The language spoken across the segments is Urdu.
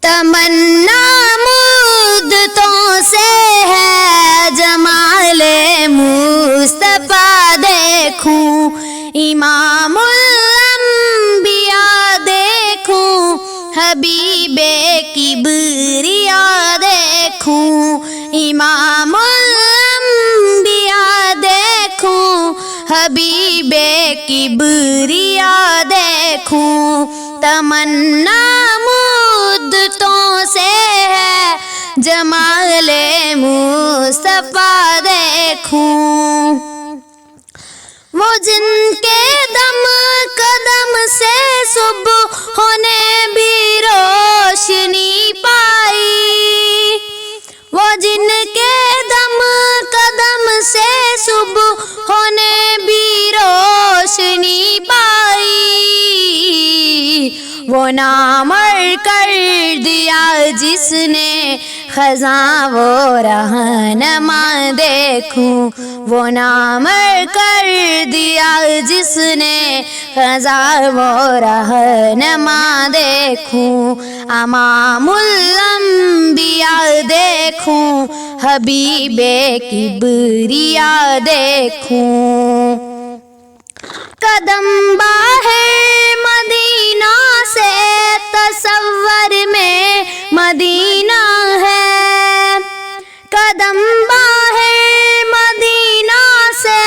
تمنا مدتوں سے ہے جمال مصطفیٰ دیکھوں، امام الانبیاء دیکھوں، حبیب کبریا دیکھوں، امام الانبیاء دیکھوں، حبیب کبریا دیکھوں، تمنا مدتوں سے ہے جمال مصطفیٰ دیکھوں، وہ جن کے دم قدم سے صبح ہونے بھی روشنی پائی، وہ جن کے دم قدم سے صبح ہونے بھی روشنی پائی، وہ نامر کر دیا جس نے خزاں وہ رہنما دیکھوں، وہ نامر کر دیا جس نے خزاں وہ رہنما دیکھوں، امام الانبیاء دیکھوں، حبیب کبریا دیکھوں، قدم باہر مدینہ سے تصور میں مدینہ ہے، قدم باہر مدینہ سے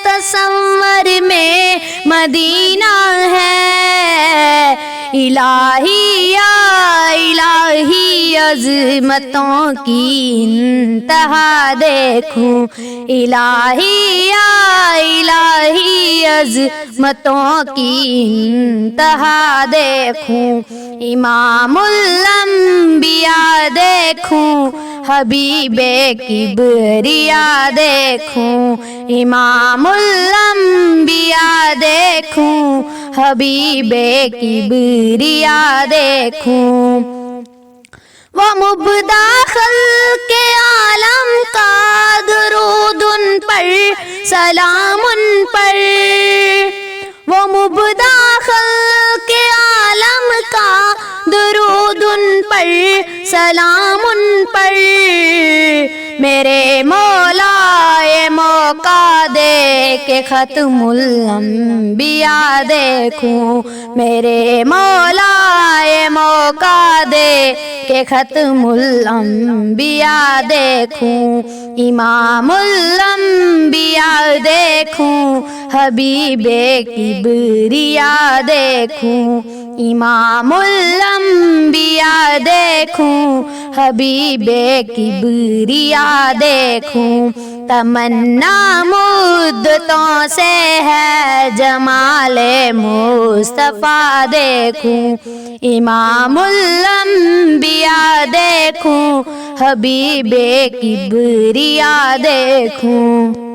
تصور میں مدینہ ہے، الہی یا الہی عظمتوں کی انتہا دیکھوں، الہی یا الہی عظمتوں کی انتہا دیکھوں، امام الانبیاء دیکھوں، حبیب کبریا دیکھوں، امام الانبیاء دیکھوں، حبیب کبریا دیکھوں، وہ مبدع خلق عالم کا درود ان پر سلام ان پر، وہ مبدع خلق عالم کا درود ان پر سلام ان پر، میرے مولا یہ موقع دے کہ ختم الانبیاء دیکھوں، میرے مولا یہ موقع دے کہ ختم الانبیاء دیکھوں، امام الانبیاء دیکھوں، حبیب کبریا دیکھوں، امام الانبیاء دیکھوں، حبیب کبریا دیکھوں، تمنا مدتوں سے ہے جمال مصطفیٰ دیکھوں، امام الانبیاء دیکھوں، حبیب کبریا دیکھوں۔